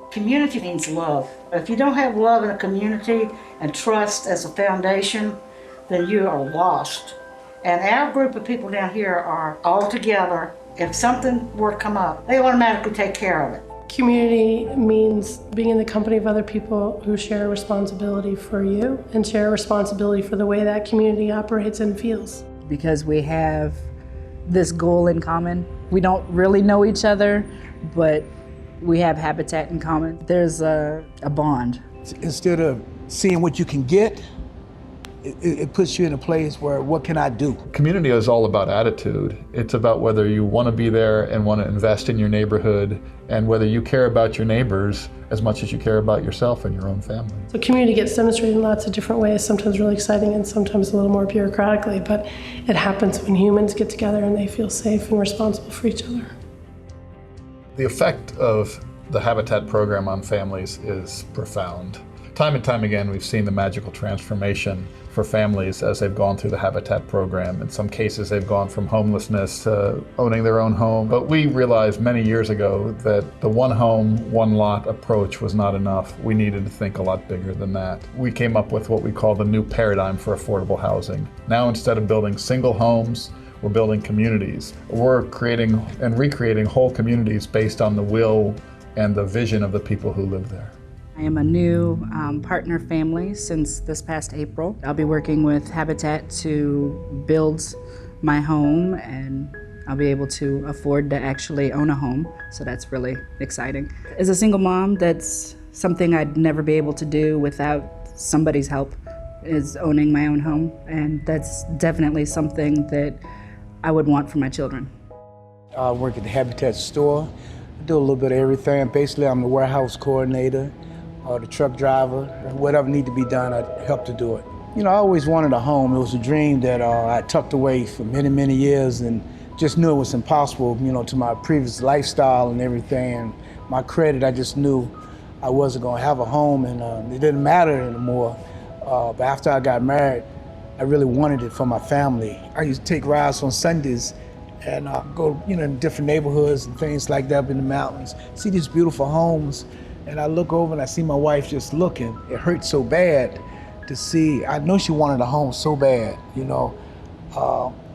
Community means love. If you don't have love in a community and trust as a foundation, then you are lost. And our group of people down here are all together. If something were to come up, they automatically take care of it. Community means being in the company of other people who share responsibility for you and share responsibility for the way that community operates and feels. Because we have this goal in common. We don't really know each other, but we have habitat in common. There's a bond. Instead of seeing what you can get, it puts you in a place where, what can I do? Community is all about attitude. It's about whether you want to be there and want to invest in your neighborhood, and whether you care about your neighbors as much as you care about yourself and your own family. So community gets demonstrated in lots of different ways, sometimes really exciting and sometimes a little more bureaucratically, but it happens when humans get together and they feel safe and responsible for each other. The effect of the Habitat program on families is profound. Time and time again, we've seen the magical transformation for families as they've gone through the Habitat program. In some cases, they've gone from homelessness to owning their own home. But we realized many years ago that the one home, one lot approach was not enough. We needed to think a lot bigger than that. We came up with what we call the new paradigm for affordable housing. Now, instead of building single homes, we're building communities. We're creating and recreating whole communities based on the will and the vision of the people who live there. I am a new partner family since this past April. I'll be working with Habitat to build my home, and I'll be able to afford to actually own a home, so that's really exciting. As a single mom, that's something I'd never be able to do without somebody's help, is owning my own home, and that's definitely something that I would want for my children. I work at the Habitat store. I do a little bit of everything. Basically, I'm the warehouse coordinator, or the truck driver. Whatever needs to be done, I help to do it. You know, I always wanted a home. It was a dream that I tucked away for many, many years, and just knew it was impossible, you know, to my previous lifestyle and everything. And my credit, I just knew I wasn't gonna have a home, and it didn't matter anymore. But after I got married, I really wanted it for my family. I used to take rides on Sundays and go, you know, in different neighborhoods and things like that up in the mountains, see these beautiful homes, and I look over and I see my wife just looking. It hurt so bad to see. I know she wanted a home so bad, you know,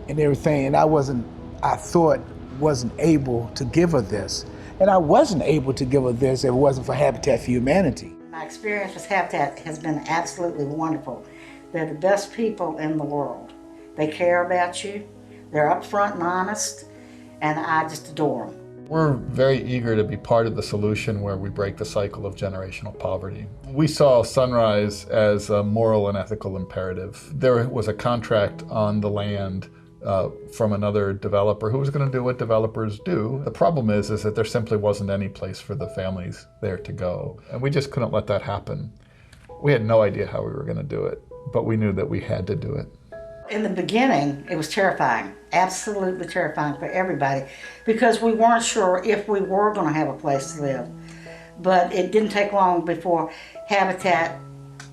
and everything, and I thought wasn't able to give her this. And I wasn't able to give her this if it wasn't for Habitat for Humanity. My experience with Habitat has been absolutely wonderful. They're the best people in the world. They care about you, they're upfront and honest, and I just adore them. We're very eager to be part of the solution where we break the cycle of generational poverty. We saw Sunrise as a moral and ethical imperative. There was a contract on the land from another developer who was going to do what developers do. The problem is that there simply wasn't any place for the families there to go. And we just couldn't let that happen. We had no idea how we were going to do it, but we knew that we had to do it. In the beginning, it was terrifying, absolutely terrifying for everybody, because we weren't sure if we were going to have a place to live. But it didn't take long before Habitat,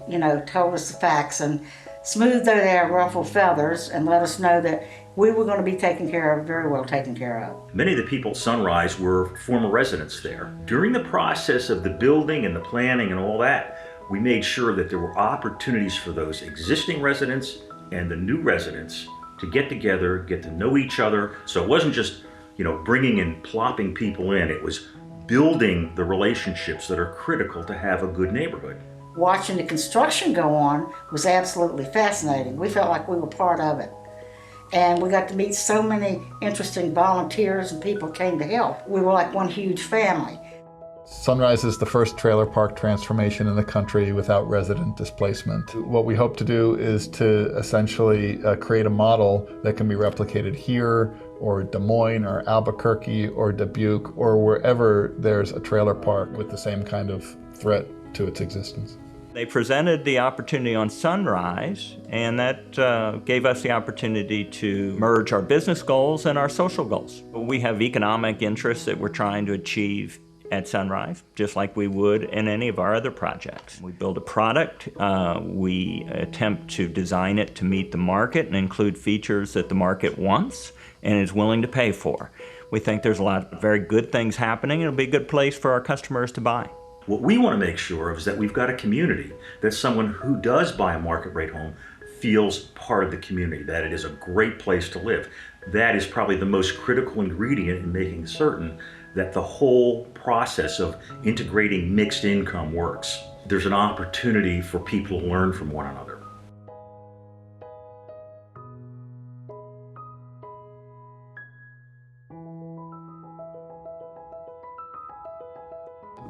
you know, told us the facts and smoothed out our ruffled feathers and let us know that we were going to be taken care of, very well taken care of. Many of the people at Sunrise were former residents there. During the process of the building and the planning and all that, we made sure that there were opportunities for those existing residents and the new residents to get together, get to know each other. So it wasn't just, you know, bringing and plopping people in. It was building the relationships that are critical to have a good neighborhood. Watching the construction go on was absolutely fascinating. We felt like we were part of it. And we got to meet so many interesting volunteers and people came to help. We were like one huge family. Sunrise is the first trailer park transformation in the country without resident displacement. What we hope to do is to essentially create a model that can be replicated here, or Des Moines, or Albuquerque, or Dubuque, or wherever there's a trailer park with the same kind of threat to its existence. They presented the opportunity on Sunrise, and that gave us the opportunity to merge our business goals and our social goals. We have economic interests that we're trying to achieve at Sunrise, just like we would in any of our other projects. We build a product, we attempt to design it to meet the market and include features that the market wants, and is willing to pay for. We think there's a lot of very good things happening. It'll be a good place for our customers to buy. What we want to make sure of is that we've got a community, that someone who does buy a market rate home feels part of the community, that it is a great place to live. That is probably the most critical ingredient in making certain that the whole process of integrating mixed income works. There's an opportunity for people to learn from one another.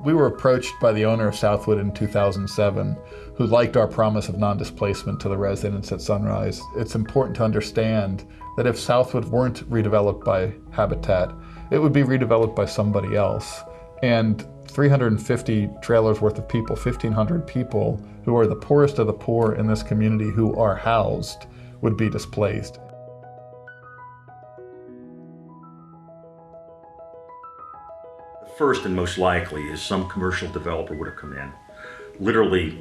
We were approached by the owner of Southwood in 2007, who liked our promise of non-displacement to the residents at Sunrise. It's important to understand that if Southwood weren't redeveloped by Habitat, it would be redeveloped by somebody else. And 350 trailers worth of people, 1,500 people who are the poorest of the poor in this community who are housed would be displaced. First and most likely is some commercial developer would have come in, literally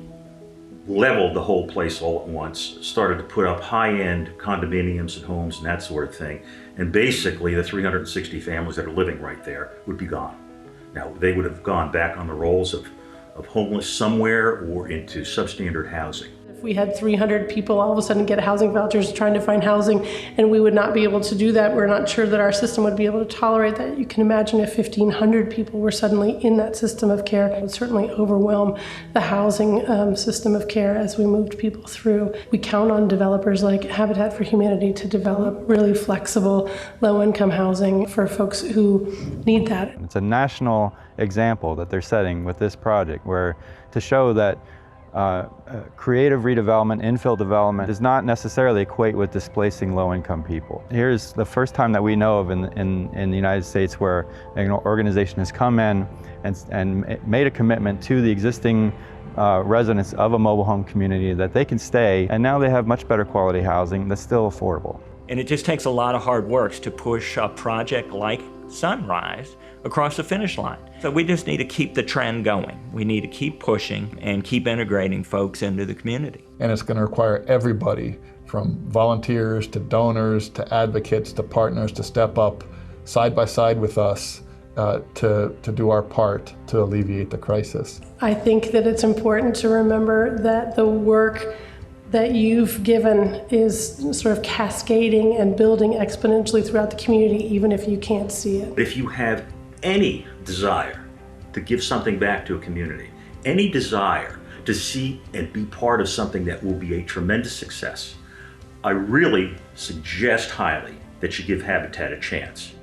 leveled the whole place all at once, started to put up high-end condominiums and homes and that sort of thing, and basically the 360 families that are living right there would be gone. Now, they would have gone back on the rolls of homeless somewhere or into substandard housing. If we had 300 people all of a sudden get housing vouchers trying to find housing, and we would not be able to do that, we're not sure that our system would be able to tolerate that. You can imagine if 1,500 people were suddenly in that system of care, it would certainly overwhelm the housing system of care as we moved people through. We count on developers like Habitat for Humanity to develop really flexible, low-income housing for folks who need that. It's a national example that they're setting with this project, where to show that creative redevelopment, infill development does not necessarily equate with displacing low-income people. Here's the first time that we know of in the United States where an organization has come in and made a commitment to the existing residents of a mobile home community that they can stay, and now they have much better quality housing that's still affordable. And it just takes a lot of hard work to push a project like Sunrise across the finish line. So we just need to keep the trend going. We need to keep pushing and keep integrating folks into the community. And it's going to require everybody, from volunteers to donors to advocates to partners, to step up side by side with us to do our part to alleviate the crisis. I think that it's important to remember that the work that you've given is sort of cascading and building exponentially throughout the community, even if you can't see it. If you have any desire to give something back to a community, any desire to see and be part of something that will be a tremendous success, I really suggest highly that you give Habitat a chance.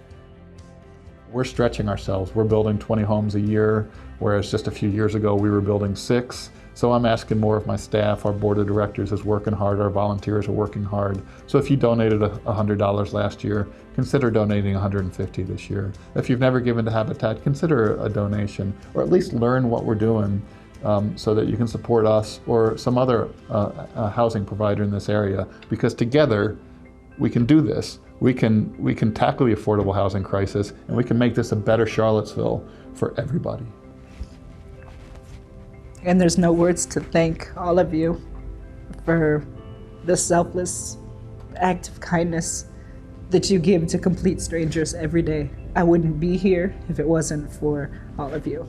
We're stretching ourselves. We're building 20 homes a year, whereas just a few years ago we were building 6. So I'm asking more of my staff. Our board of directors is working hard. Our volunteers are working hard. So if you donated $100 last year, consider donating $150 this year. If you've never given to Habitat, consider a donation, or at least learn what we're doing so that you can support us or some other housing provider in this area, because together we can do this. We can tackle the affordable housing crisis, and we can make this a better Charlottesville for everybody. And there's no words to thank all of you for the selfless act of kindness that you give to complete strangers every day. I wouldn't be here if it wasn't for all of you.